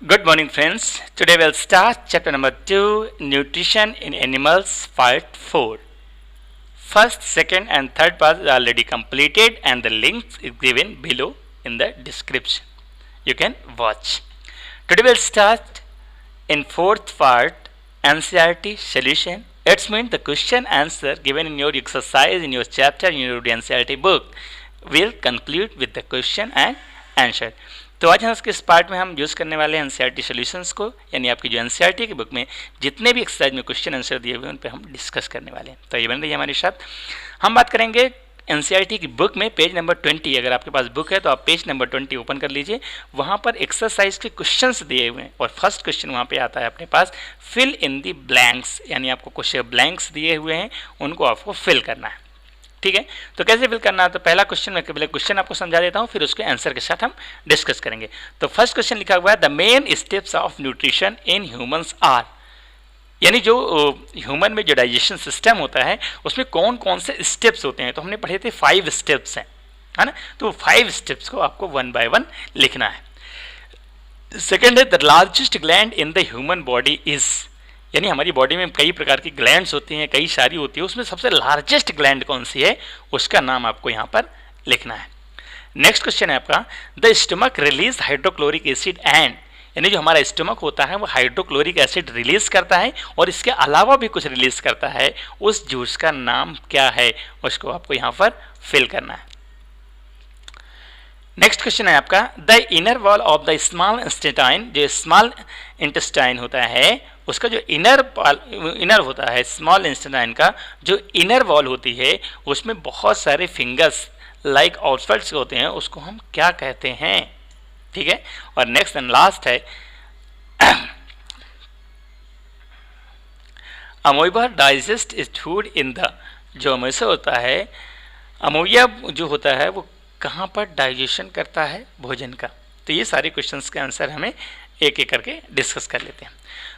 Good morning, friends. Today we'll start chapter number 2, Nutrition in Animals, part 4. First, second, and third parts are already completed, and the links is given below in the description. You can watch. Today we'll start in fourth part, NCERT solution. It's mean the question answer given in your exercise in your chapter in your NCERT book will conclude with the question and answer. तो आज हम इसके इस part में हम use करने वाले हैं एनसीईआरटी सॉल्यूशंस को, यानी आपकी जो एनसीईआरटी की बुक में जितने भी एक्सरसाइज में क्वेश्चन आंसर दिए हुए हैं उन पे हम डिस्कस करने वाले हैं। तो ये बन रही है हमारे साथ। हम बात करेंगे एनसीईआरटी की बुक में पेज नंबर 20। अगर आपके पास बुक है तो आप पेज नंबर 20 ओपन कर लीजिए। वहाँ पर एक्सरसाइज के क्वेश्चंस दिए हुए हैं और फर्स्ट क्वेश्चन वहाँ पे आता है अपने पास, फिल इन दी ब्लैंक्स, यानी आपको कुछ ब्लैंक्स दिए हुए हैं, उनको आपको फिल करना है। ठीक है, तो कैसे फिल करना है? तो पहला क्वेश्चन मैं पहले क्वेश्चन आपको समझा देता हूँ, फिर उसके आंसर के साथ हम डिस्कस करेंगे। तो फर्स्ट क्वेश्चन लिखा हुआ है, the main steps of nutrition in humans are, यानी जो ह्यूमन में जो डाइजेशन सिस्टम होता है उसमें कौन कौन से स्टेप्स होते हैं। तो हमने पढ़े थे 5 स्टेप्स हैं, है ना। तो 5 स्टेप्स को आपको 1 बाय 1 लिखना है। सेकेंड है, the largest gland in the human body is, यानी हमारी बॉडी में कई प्रकार की ग्लैंड्स होती हैं, कई सारी होती है, उसमें सबसे लार्जेस्ट ग्लैंड कौन सी है उसका नाम आपको यहाँ पर लिखना है। नेक्स्ट क्वेश्चन है आपका, the stomach release hydrochloric acid and, यानी जो हमारा स्टमक होता है वो हाइड्रोक्लोरिक एसिड रिलीज करता है और इसके अलावा भी कुछ रिलीज करता है, उस जूस का नाम क्या है उसको आपको यहाँ पर फिल करना है। नेक्स्ट क्वेश्चन है आपका, the inner wall of the small intestine, जो स्मॉल इंटेस्टाइन होता है उसका जो इनर होता है, स्मॉल इंटेस्टाइन का जो इनर वॉल होती है उसमें बहुत सारे फिंगर्स लाइक आउटवर्ड्स होते हैं, उसको हम क्या कहते हैं। ठीक है, और नेक्स्ट एंड लास्ट है, amoeba digest is food in the, जो अमोइबा होता है, अमोइया जो होता है वो कहाँ पर डाइजेशन करता है भोजन का। तो ये सारे क्वेश्चंस के आंसर हमें एक एक करके डिस्कस कर लेते हैं।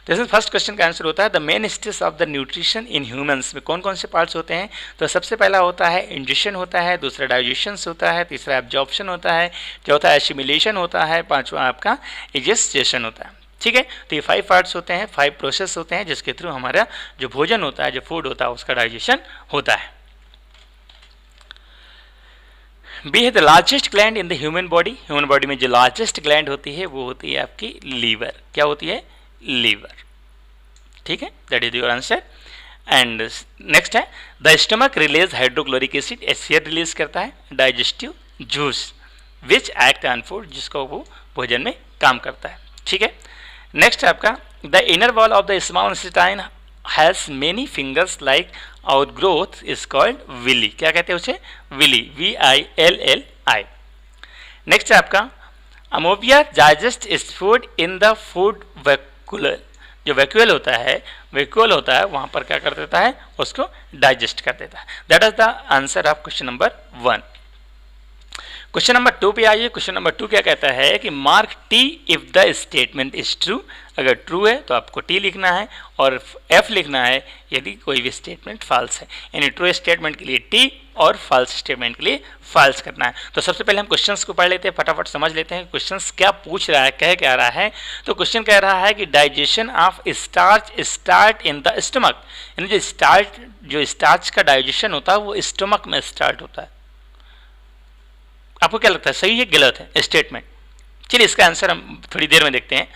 तो इसमें फर्स्ट क्वेश्चन का आंसर होता है, the main steps of the nutrition in humans में कौन कौन से पार्ट्स होते हैं। तो सबसे पहला होता है इंजेक्शन होता है, दूसरा डाइजेशन होता है, तीसरा एब्जॉर्प्शन होता है, चौथा एसिमिलेशन होता है, पांचवा आपका इजेस्टेशन होता है। ठीक है, तो ये 5 पार्ट्स होते हैं, 5 प्रोसेस होते हैं जिसके थ्रू हमारा जो भोजन होता है, जो फूड होता है उसका डाइजेशन होता है। बी है the largest gland in the human body, human body में जो लार्जेस्ट ग्लैंड होती है वो होती है आपकी लीवर। क्या होती है? लीवर। ठीक है, that is your answer. And next है, the stomach release hydrochloric acid, acid release करता है, digestive juice which act on food, जिसको वो भोजन में काम करता है। ठीक है, नेक्स्ट है आपका, the inner wall of the small intestine has many fingers like outgrowth is called villi. क्या कहते हैं उसे? Villi, VILLI। नेक्स्ट है आपका, amoeba digest is food in the food vacuole, जो वैक्यूल होता है वहाँ पर क्या कर देता है, उसको डाइजेस्ट कर देता है। That is the answer of question number 1। Question number 2 पे आइए। क्वेश्चन नंबर 2 क्या कहता है कि mark T if the statement is true, अगर ट्रू है तो आपको T लिखना है और F लिखना है यदि कोई भी स्टेटमेंट फॉल्स है, यानी ट्रू स्टेटमेंट के लिए T और फॉल्स स्टेटमेंट के लिए फॉल्स करना है। तो सबसे पहले हम क्वेश्चंस को पढ़ लेते हैं, फटाफट समझ लेते हैं क्वेश्चंस क्या पूछ रहा है, कह क्या रहा है। तो क्वेश्चन कह रहा है कि digestion of starch start in the stomach, यानी जो स्टार्च का डाइजेशन होता है वो स्टमक में स्टार्ट होता है। आपको क्या लगता है, सही है गलत है स्टेटमेंट? चलिए इसका आंसर हम थोड़ी देर में देखते हैं,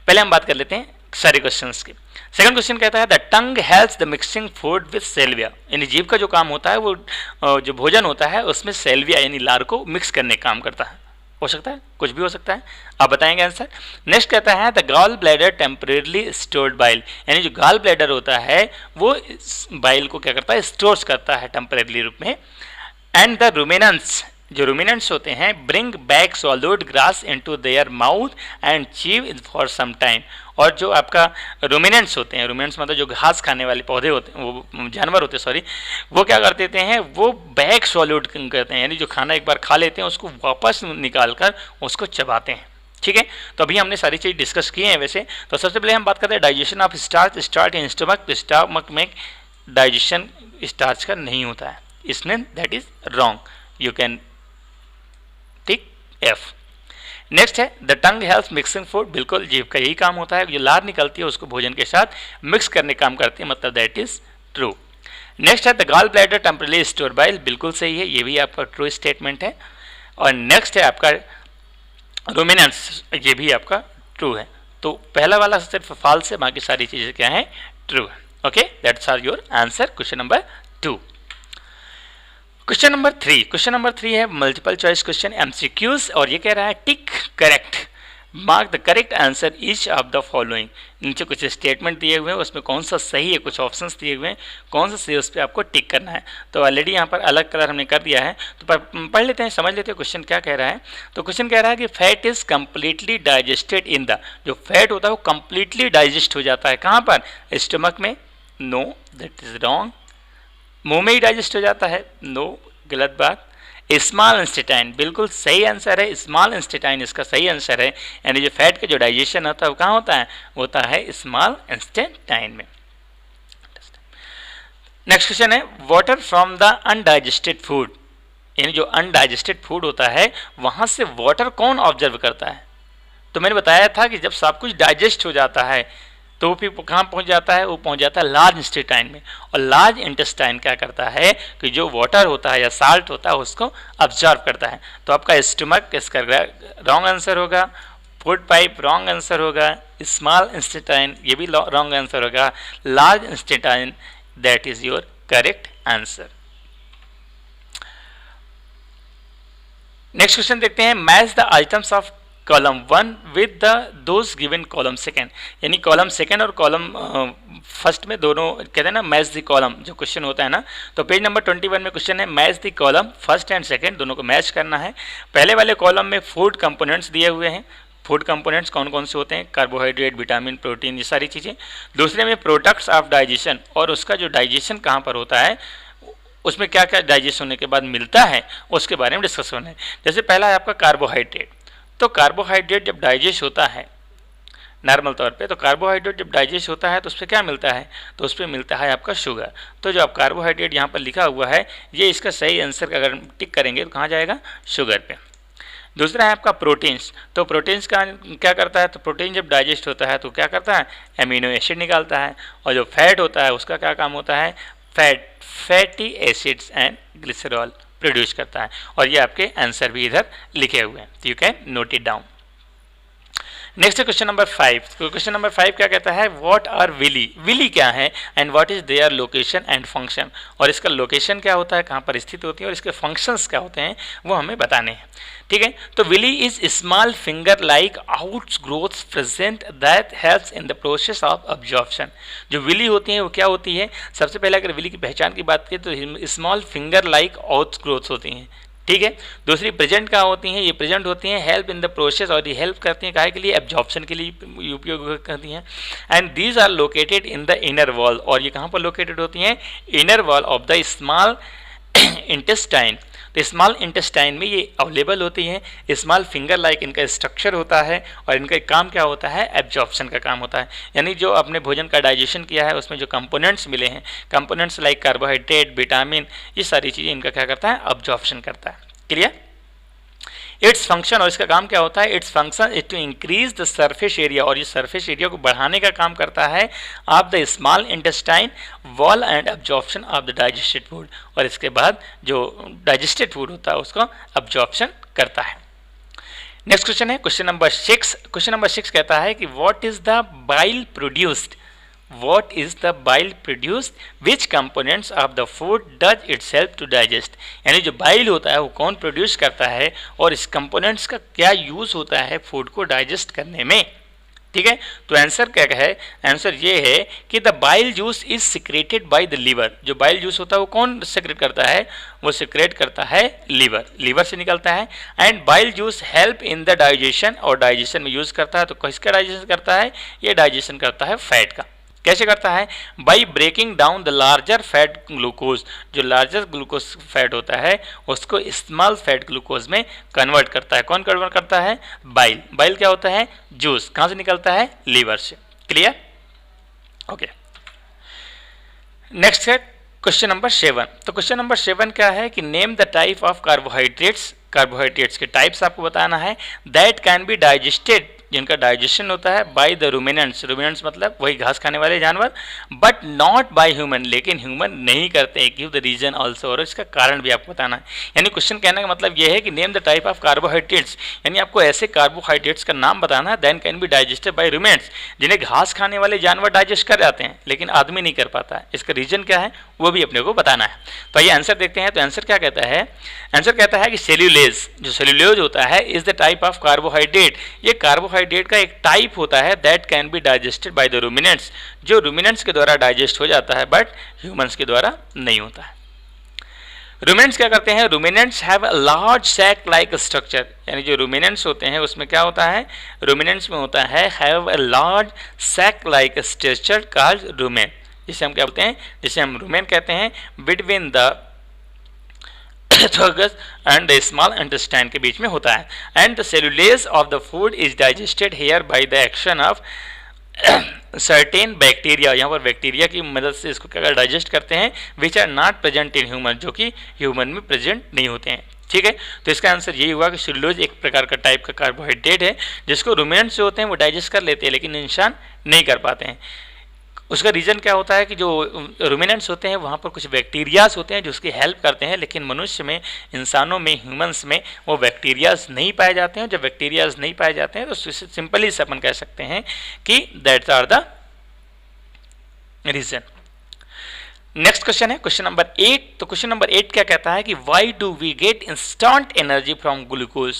पहले हम बात कर लेते हैं सारे क्वेश्चंस की। सेकंड क्वेश्चन कहता है, the tongue helps the mixing food with सेल्विया, यानी जीभ का जो काम होता है वो जो भोजन होता है उसमें सेल्विया यानी लार को मिक्स करने का काम करता है। हो सकता है, कुछ भी हो सकता है, आप बताएंगे आंसर। नेक्स्ट कहता है, the gall bladder temporarily stored bile, यानी जो गॉल ब्लैडर होता है वो बाइल को क्या करता है, स्टोर्स करता है टेम्परेरली रूप में। एंड द रुमिनेंट्स, जो रुमिनेंट्स होते हैं, bring back solid grass into their mouth and chew for some time, और जो आपका रुमिनेंट्स होते हैं, रुमिनेंट्स मतलब जो घास खाने वाले पौधे होते हैं, वो जानवर होते हैं, सॉरी, वो क्या कर देते हैं, वो बैक सॉलिड करते हैं, यानी जो खाना एक बार खा लेते हैं उसको वापस निकाल कर उसको चबाते हैं। ठीक है, तो अभी हमने सारी चीज़ डिस्कस की हैं वैसे। तो सबसे पहले हम बात करते हैं digestion of starch, start in stomach. तो स्टमक में डाइजेशन स्टार्च का नहीं होता है, इसमें that is wrong, you can tick F। Next है the tongue helps mixing food, बिल्कुल जीभ का यही काम होता है, जो लार निकलती है उसको भोजन के साथ मिक्स करने का काम करती है, मतलब दैट इज ट्रू। नेक्स्ट है the gall bladder temporarily store bile, बिल्कुल सही है, ये भी आपका ट्रू स्टेटमेंट है। और नेक्स्ट है आपका रुमिनेंस, ये भी आपका ट्रू है। तो पहला वाला सिर्फ फॉल्स है, बाकी सारी चीजें क्या है, ट्रू है। Okay, that's are your answer question number 2। Question number 3 है मल्टीपल चॉइस क्वेश्चन एमसीक्यूज, और ये कह रहा है tick correct, mark the correct answer each of the following. नीचे कुछ स्टेटमेंट दिए हुए हैं, उसमें कौन सा सही है, कुछ ऑप्शंस दिए हुए हैं, कौन सा सही उस पर आपको टिक करना है। तो ऑलरेडी यहाँ पर अलग कलर हमने कर दिया है, तो पढ़ लेते हैं, समझ लेते हैं क्वेश्चन क्या कह रहा है। तो क्वेश्चन कह रहा है कि fat is completely digested in the, जो फैट होता है वो कम्प्लीटली डाइजेस्ट हो जाता है कहाँ पर, स्टमक में। No, that is wrong. मुंह में ही डाइजेस्ट हो जाता है, नो, गलत बात। स्मॉल इंस्टेटाइन, बिल्कुल सही आंसर है, स्मॉल इंस्टेटाइन इसका सही आंसर है, यानी जो फैट का जो डाइजेशन होता है वो कहाँ होता है, होता है स्मॉल इंस्टेटाइन में। नेक्स्ट क्वेश्चन है water from the undigested food, यानी जो अनडाइजेस्टेड फूड होता है वहां से वाटर कौन ऑब्जर्व करता है। तो मैंने बताया था कि जब सब कुछ डाइजेस्ट हो जाता है तो फिर कहाँ पहुँच जाता है, वो पहुँच जाता है लार्ज इंटेस्टाइन में, और लार्ज इंटेस्टाइन क्या करता है कि जो वाटर होता है या साल्ट होता है उसको ऑब्जर्व करता है। तो आपका स्टमक इसका रॉन्ग आंसर होगा, फूड पाइप रॉन्ग आंसर होगा, स्मॉल इंटेस्टाइन ये भी रॉन्ग आंसर होगा, large intestine that is your correct answer. Next question देखते हैं match the items of column 1 with the those given column second, यानी column second और column first में दोनों कहते हैं ना मैच द कॉलम, जो क्वेश्चन होता है ना। तो पेज नंबर 21 में क्वेश्चन है match the column first and second, दोनों को मैच करना है। पहले वाले कॉलम में फूड कंपोनेंट्स दिए हुए हैं, फूड कंपोनेंट्स कौन कौन से होते हैं, कार्बोहाइड्रेट, विटामिन, प्रोटीन, ये सारी चीज़ें। दूसरे में प्रोडक्ट्स ऑफ डाइजेशन, और उसका जो डाइजेशन कहाँ पर होता है, उसमें क्या क्या डाइजेस्ट होने के बाद मिलता है उसके बारे में डिस्कस होना है। जैसे पहला है आपका कार्बोहाइड्रेट, तो कार्बोहाइड्रेट जब डाइजेस्ट होता है नॉर्मल तौर पे, तो कार्बोहाइड्रेट जब डाइजेस्ट होता है तो उस पर क्या मिलता है, तो उस पर मिलता है आपका शुगर। तो जो आप कार्बोहाइड्रेट यहाँ पर लिखा हुआ है ये इसका सही आंसर अगर टिक करेंगे तो कहाँ जाएगा, शुगर पे। दूसरा है आपका प्रोटीन्स, तो प्रोटीन्स का क्या करता है, तो प्रोटीन जब डाइजेस्ट होता है तो क्या करता है, एमिनो एसिड निकालता है। और जो फैट होता है उसका क्या काम होता है, fatty acids and glycerol produce करता है। और ये आपके आंसर भी इधर लिखे हुए हैं, तो you can note it down. Next question number 5। Question number 5 क्या कहता है, व्हाट आर विली, विली क्या है and what is their location and function, और इसका लोकेशन क्या होता है, कहाँ पर स्थित होती है, और इसके फंक्शंस क्या होते हैं वो हमें बताने हैं। ठीक है, तो villi is small finger like out growth present that helps in the process of absorption. जो विली होती है वो क्या होती है, सबसे पहले अगर विली की पहचान की बात करें तो small finger like out growth होती हैं। ठीक है, दूसरी प्रेजेंट क्या होती हैं, ये प्रेजेंट होती हैं हेल्प इन द प्रोसेस, और ये हेल्प करती हैं काहे के लिए, एब्जॉर्प्शन के लिए उपयोग करती हैं। And these are located in the inner wall, और ये कहाँ पर लोकेटेड होती हैं, inner wall of the small intestine. तो स्मॉल इंटेस्टाइन में ये अवेलेबल होती हैं, स्मॉल फिंगर लाइक इनका स्ट्रक्चर होता है, और इनका काम क्या होता है, एब्जॉर्प्शन का काम होता है। यानी जो आपने भोजन का डाइजेशन किया है उसमें जो कंपोनेंट्स मिले हैं, कंपोनेंट्स लाइक कार्बोहाइड्रेट, विटामिन, ये सारी चीज़ें इनका क्या करता है, एब्जॉर्प्शन करता है। क्लियर। इट्स फंक्शन, और इसका काम क्या होता है, it's function is to increase the surface area, और ये सरफेस एरिया को बढ़ाने का काम करता है of the small intestine wall and absorption of the digested food, और इसके बाद जो डाइजेस्टेड फूड होता है उसको एब्जॉर्प्शन करता है। नेक्स्ट क्वेश्चन है क्वेश्चन नंबर 6। क्वेश्चन नंबर 6 कहता है कि what is the bile produced, what is the bile produced, which components of the food does it help to digest, यानी जो बाइल होता है वो कौन प्रोड्यूस करता है और इस कंपोनेंट्स का क्या यूज होता है फूड को डाइजेस्ट करने में। ठीक है, तो आंसर क्या है, आंसर ये है कि the bile juice is secreted by the liver. जो बाइल जूस होता है वो कौन सिक्रेट करता है, वो सिक्रेट करता है लीवर, लीवर से निकलता है। And bile juice help in the digestion, और डाइजेशन में यूज करता है। तो किसका डाइजेशन करता है, ये डाइजेशन करता है फैट का। कैसे करता है, by breaking down the larger fat glucose, जो लार्जर ग्लूकोज फैट होता है उसको स्मॉल फैट ग्लूकोज में कन्वर्ट करता है। कौन कन्वर्ट करता है, बाइल। बाइल क्या होता है, जूस, कहाँ से निकलता है, लीवर से। Clear, okay. नेक्स्ट है क्वेश्चन नंबर 7। तो क्वेश्चन नंबर 7 क्या है कि name the type of carbohydrates, carbohydrates के टाइप्स आपको बताना है, दैट कैन बी डाइजेस्टेड, जिनका डाइजेशन होता है बाय द रूमिनेंट्स, रूमिनेंट्स मतलब वही घास खाने वाले जानवर, बट नॉट बाय ह्यूमन, लेकिन ह्यूमन नहीं करते, गिव द रीजन ऑल्सो, और इसका कारण भी आपको बताना है। यानी क्वेश्चन कहने का मतलब यह है कि name the type of carbohydrates, यानी आपको ऐसे कार्बोहाइड्रेट्स का नाम बताना है then can be digested by ruminants, जिन्हें घास खाने वाले जानवर डाइजेस्ट कर जाते हैं लेकिन आदमी नहीं कर पाता है, इसका रीजन क्या है वो भी अपने को बताना है। तो आइए आंसर देखते हैं। तो आंसर क्या कहता है, आंसर कहता है कि सेल्यूलेज, जो सेल्यूलोज होता है is the type of carbohydrate, ये कार्बोहाइड्रेट का एक टाइप होता है that can be digested by the ruminants, जो रूमिनेंट्स के द्वारा डाइजेस्ट हो जाता है बट ह्यूमंस के द्वारा नहीं होता है। रूमिनेंट्स क्या करते हैं, ruminants have a large sac like structure, यानी जो रूमिनेंट्स होते हैं उसमें क्या होता है, रूमिनेंट्स में होता है have a large sac like structure called rumen, जिसे हम क्या बोलते हैं, जिसे हम रूमेन कहते हैं, between the oesophagus and the small intestine के बीच में होता है। And the cellulose of the food is digested here by the action of certain bacteria, यहाँ पर बैक्टीरिया की मदद से इसको क्या डाइजेस्ट करते हैं, which are not present in human, जो कि ह्यूमन में प्रेजेंट नहीं होते हैं। ठीक है, तो इसका आंसर यही हुआ कि सेलुलोज एक प्रकार का टाइप का कार्बोहाइड्रेट है जिसको रूमिनेंट्स जो होते हैं वो डाइजेस्ट कर लेते हैं लेकिन इंसान नहीं कर पाते हैं। उसका रीज़न क्या होता है कि जो रूमिनेंट्स होते हैं वहाँ पर कुछ बैक्टीरियाज होते हैं जो उसकी हेल्प करते हैं, लेकिन मनुष्य में, इंसानों में, ह्यूमंस में वो बैक्टीरियाज नहीं पाए जाते हैं। जब बैक्टीरियाज नहीं पाए जाते हैं तो सिंपली से अपन कह सकते हैं कि that's are the reason. Next question है क्वेश्चन नंबर 8। तो क्वेश्चन नंबर 8 क्या कहता है कि why do we get instant energy from glucose,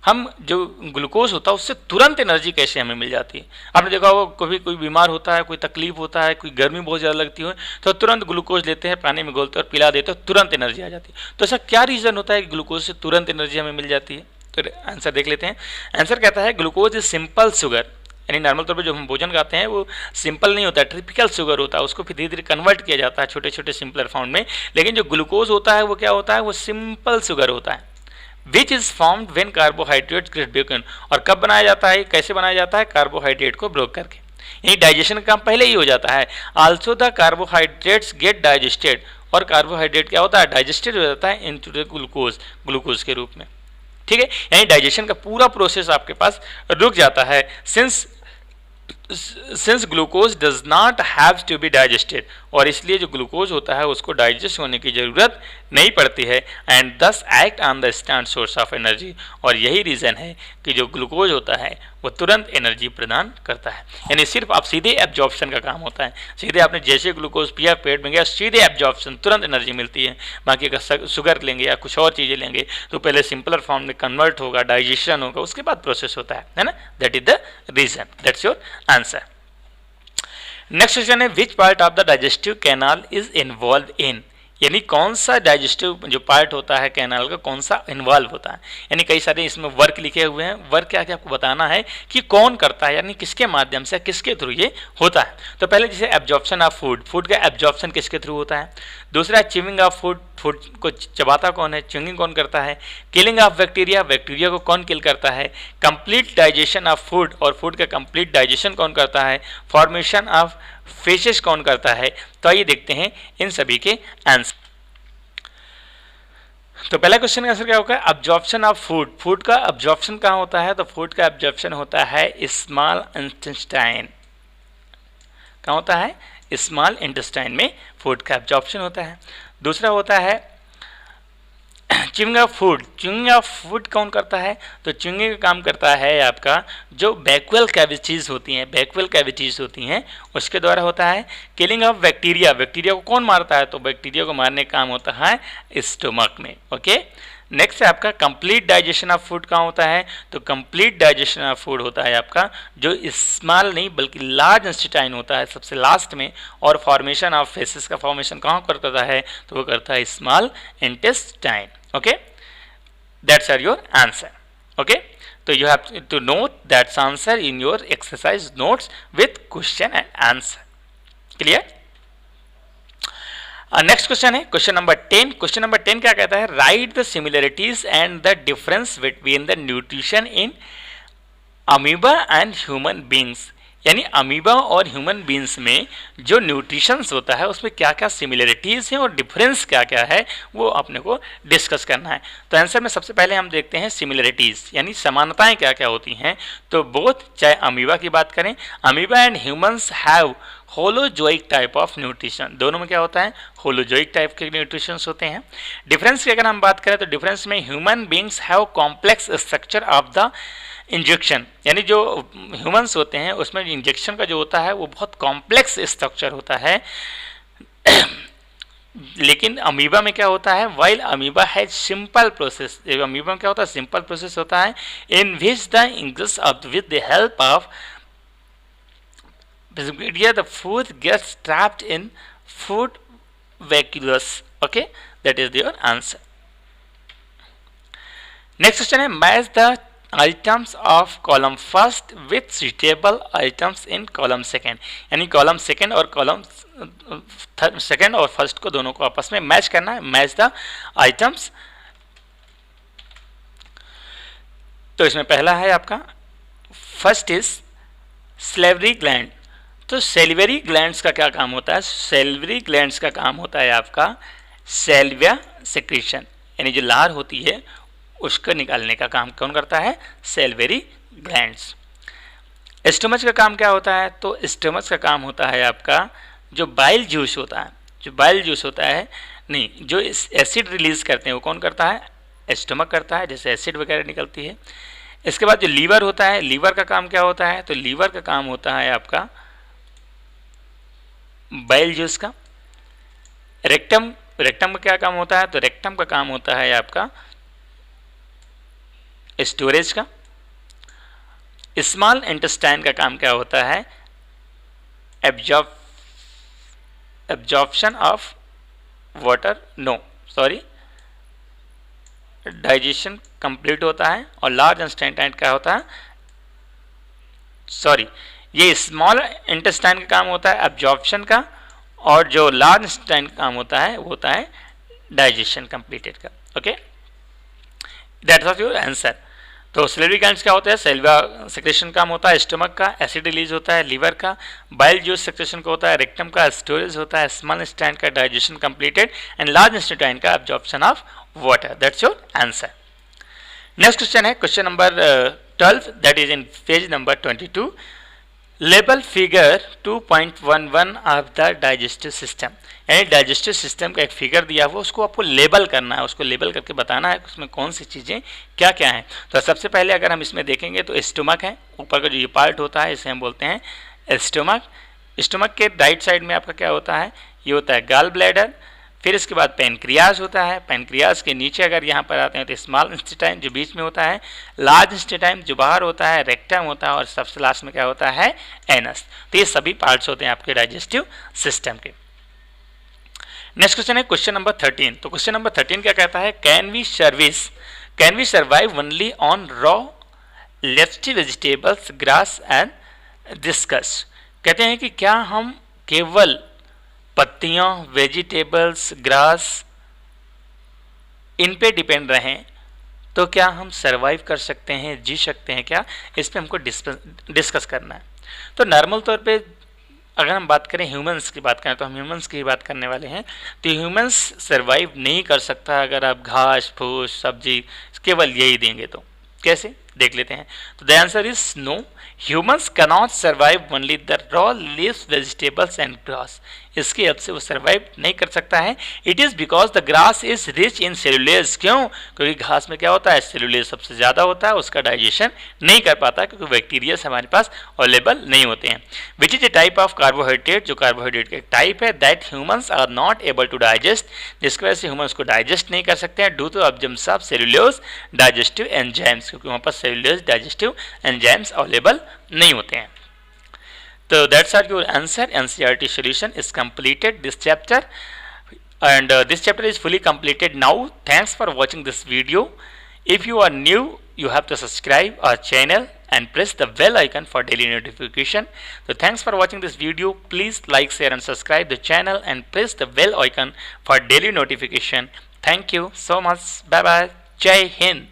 हम जो ग्लूकोज होता है उससे तुरंत एनर्जी कैसे हमें मिल जाती है। आपने देखा होगा कभी कोई बीमार होता है, कोई तकलीफ होता है, कोई गर्मी बहुत ज़्यादा लगती है तो तुरंत ग्लूकोज लेते हैं, पानी में घोलते हैं और पिला देते हैं, तुरंत एनर्जी आ जाती है। तो ऐसा क्या रीज़न होता है कि ग्लूकोज से तुरंत एनर्जी हमें मिल जाती है। तो आंसर देख लेते हैं। आंसर कहता है ग्लूकोज इज सिंपल शुगर, यानी नॉर्मल तौर पर जो हम भोजन खाते हैं वो सिंपल नहीं होता है, ट्रिपिकल शुगर होता है, उसको फिर धीरे धीरे कन्वर्ट किया जाता है छोटे छोटे सिंपलर फॉर्म में। लेकिन जो ग्लूकोज होता है वो क्या होता है, वो सिंपल शुगर होता है, which is formed when carbohydrate get broken. और कब बनाया जाता है, कैसे बनाया जाता है, कार्बोहाइड्रेट को ब्रोक करके, यानी डाइजेशन का काम पहले ही हो जाता है। Also the carbohydrates get digested, और कार्बोहाइड्रेट क्या होता है, डाइजेस्टेड हो जाता है इनटू द ग्लूकोज, ग्लूकोज के रूप में। ठीक है, यानी डाइजेशन का पूरा प्रोसेस आपके पास रुक जाता है since glucose does not have to be digested, और इसलिए जो ग्लूकोज होता है उसको डाइजेस्ट होने की जरूरत नहीं पड़ती है, एंड दस act on the instant source of energy. और यही रीज़न है कि जो ग्लूकोज होता है वो तुरंत एनर्जी प्रदान करता है, यानी सिर्फ आप सीधे एब्जॉर्प्शन का काम होता है, सीधे आपने जैसे ग्लूकोज पिया पेट में गया सीधे एब्जॉर्प्शन, तुरंत एनर्जी मिलती है। बाकी अगर शुगर लेंगे या कुछ और चीज़ें लेंगे तो पहले सिंपलर फॉर्म में कन्वर्ट होगा, डाइजेशन होगा, उसके बाद प्रोसेस होता है ना। That is the reason, that's your answer. Next question है which part of the digestive canal is involve in, यानी कौन सा डाइजेस्टिव जो पार्ट होता है कैनाल का कौन सा इन्वॉल्व होता है। यानी कई सारे इसमें वर्क लिखे हुए हैं, वर्क क्या क्या आपको बताना है कि कौन करता है, यानी किसके माध्यम से, किसके थ्रू ये होता है। तो पहले जैसे एब्जॉर्प्शन ऑफ फूड, फूड का एब्जॉर्प्शन किसके थ्रू होता है। दूसरा च्यूइंग ऑफ फूड, फूड को चबाता कौन है, च्यूइंग कौन करता है। किलिंग ऑफ बैक्टीरिया, बैक्टीरिया को कौन किल करता है। कंप्लीट डाइजेशन ऑफ फूड, और फूड का कंप्लीट डाइजेशन कौन करता है। फॉर्मेशन ऑफ फेसेस कौन करता है। तो आइए देखते हैं इन सभी के आंसर। तो पहला क्वेश्चन का आंसर क्या होगा, अब्जॉर्प्शन ऑफ फूड, फूड का अब्जॉर्प्शन कहाँ होता है। तो फूड का अब्जॉर्प्शन होता है स्मॉल इंटेस्टाइन, कहाँ होता है, स्मॉल इंटेस्टाइन में फूड का अब्जॉर्प्शन होता है। दूसरा होता है chewing of food, chewing of food कौन करता है। तो च्यूइंग का काम करता है आपका जो बैक्वेल कैविटीज़ होती हैं, बैक्वेल कैविटीज़ होती हैं उसके द्वारा होता है। किलिंग ऑफ बैक्टीरिया, बैक्टीरिया को कौन मारता है। तो बैक्टीरिया को मारने का काम होता है स्टोमक में। ओके, नेक्स्ट है आपका कंप्लीट डाइजेशन ऑफ फूड कहाँ होता है। तो कंप्लीट डाइजेशन ऑफ फूड होता है आपका जो स्मॉल नहीं बल्कि लार्ज इंटेस्टाइन होता है सबसे लास्ट में। और फॉर्मेशन ऑफ फेसेस का फॉर्मेशन कहाँ करता है, तो वो करता है small intestine. Okay, that's are your answer. Okay, तो you have to note that's answer in your exercise notes with question and answer. Clear. Next question है क्वेश्चन नंबर 10। क्वेश्चन नंबर 10 क्या कहता है, write the similarities and the difference between the nutrition in amoeba and human beings, यानी amoeba और human beings में जो nutritions होता है उसमें क्या क्या सिमिलरिटीज़ हैं और डिफरेंस क्या क्या है वो अपने को डिस्कस करना है। तो आंसर में सबसे पहले हम देखते हैं सिमिलरिटीज़ यानी समानताएं क्या क्या होती हैं। तो बोथ, चाहे अमीबा की बात करें, amoeba and humans have holozoic type of nutrition, दोनों में क्या होता है, होलोजोइक टाइप के न्यूट्रिशंस होते हैं। डिफरेंस की अगर हम बात करें तो डिफरेंस में human beings have complex structure of the injection, यानी जो ह्यूमंस होते हैं उसमें इंजेक्शन का जो होता है वो बहुत कॉम्प्लेक्स स्ट्रक्चर होता है। लेकिन अमीबा में क्या होता है, while amoeba has simple process, amoeba में क्या होता है, सिंपल प्रोसेस होता है in which the English of with the help of the food gets trapped in food vacuoles. Okay, that is your answer. Next question है match the items of column first with suitable items in column second, यानी column second और column second और first को दोनों को आपस में match करना है, मैच द आइटम्स। तो इसमें पहला है आपका फर्स्ट इज स्लेवरी ग्लैंड। तो सेलिवरी ग्लैंड्स का क्या काम होता है, सेलिवरी ग्लैंड्स का काम होता है आपका सेल्विया सेक्रेशन, यानी जो लार होती है उसको निकालने का काम कौन करता है, सेलिवरी ग्लैंड्स। स्टमच का काम क्या होता है, तो स्टमच का काम होता है आपका जो बाइल जूस होता है, जो बाइल जूस होता है नहीं, जो एसिड रिलीज करते हैं वो कौन करता है, स्टमक करता है, जैसे एसिड वगैरह निकलती है। इसके बाद जो लीवर होता है, लीवर का काम क्या होता है, तो लीवर का काम होता है आपका बाइल जूस का। रेक्टम, रेक्टम का क्या काम होता है, तो रेक्टम का काम होता है आपका स्टोरेज का। स्मॉल इंटेस्टाइन का काम क्या होता है, absorption of water, no sorry, digestion complete होता है। और लार्ज इंटेस्टाइन क्या होता है, सॉरी, ये स्मॉल इंटेस्टाइन का काम होता है एब्जॉर्प्शन का, और जो लार्ज इंटेस्टाइन का काम होता है वो होता है डाइजेशन कंप्लीटेड का। Okay, that's of your answer. तो सेलिवरी ग्लैंड्स क्या होता है, सेल्विया सेक्रेशन काम होता है स्टमक का, एसिड रिलीज होता है लीवर का, बाइल जूस सेक्रेशन का होता है रेक्टम का, स्टोरेज होता है स्मॉल इंटेस्टाइन का, digestion completed, and large intestine का absorption of water. That's your answer. Next question है question number 12, that is in page number 22। Label figure 2.11 of the digestive system, यानी डाइजेस्टिव सिस्टम का एक figure दिया हुआ, उसको आपको लेबल करना है, उसको लेबल करके बताना है उसमें कौन सी चीज़ें क्या क्या हैं। तो सबसे पहले अगर हम इसमें देखेंगे तो स्टमक है, ऊपर का जो ये पार्ट होता है इसे हम बोलते हैं स्टमक। स्टमक के राइट साइड में आपका क्या होता है, ये होता है गॉल ब्लैडर। फिर इसके बाद पेनक्रियाज होता है, पेनक्रियाज के नीचे अगर यहाँ पर आते हैं तो स्मॉल इंटेस्टाइन जो बीच में होता है, लार्ज इंटेस्टाइन जो बाहर होता है, रेक्टम होता है, और सबसे लास्ट में क्या होता है, एनस। तो ये सभी पार्ट्स होते हैं आपके डाइजेस्टिव सिस्टम के। नेक्स्ट क्वेश्चन है क्वेश्चन नंबर 13। तो क्वेश्चन नंबर 13 क्या कहता है, can we survive only on raw leafy vegetables grass and discuss. कहते हैं कि क्या हम केवल पत्तियां, वेजिटेबल्स, ग्रास, इन पे डिपेंड रहें तो क्या हम सरवाइव कर सकते हैं, जी सकते हैं क्या, इस पे हमको डिस्कस करना है। तो नॉर्मल तौर पे अगर हम बात करें ह्यूमंस की बात करें तो हम ह्यूमंस की बात करने वाले हैं। तो ह्यूमंस सरवाइव नहीं कर सकता अगर आप घास फूस सब्जी केवल यही देंगे। तो कैसे देख लेते हैं। तो the answer is no, humans cannot survive only the raw leaves vegetables and grass. इसकी हेल्प से वो सर्वाइव नहीं कर सकता है। It is because the grass is rich in cellulose. क्यों, क्योंकि घास में क्या होता है, सेलुलेज सबसे ज़्यादा होता है, उसका डाइजेशन नहीं कर पाता क्योंकि बैक्टीरियाज हमारे पास अवेलेबल नहीं होते हैं। Which is a type of carbohydrate, जो कार्बोहाइड्रेट का एक टाइप है, that humans are not able to digest, जिसकी वजह से ह्यूमंस को डाइजेस्ट नहीं कर सकते हैं due to absence of cellulose digestive enzymes, क्योंकि वहाँ पर सेलुलोज डाइजेस्टिव एंजाइम्स अवेलेबल नहीं होते हैं। So that's our your answer. NCERT solution is completed this chapter, and this chapter is fully completed now. Thanks for watching this video. If you are new, you have to subscribe our channel and press the bell icon for daily notification. So thanks for watching this video. Please like, share and subscribe the channel and press the bell icon for daily notification. Thank you so much. Bye bye. Jai Hind.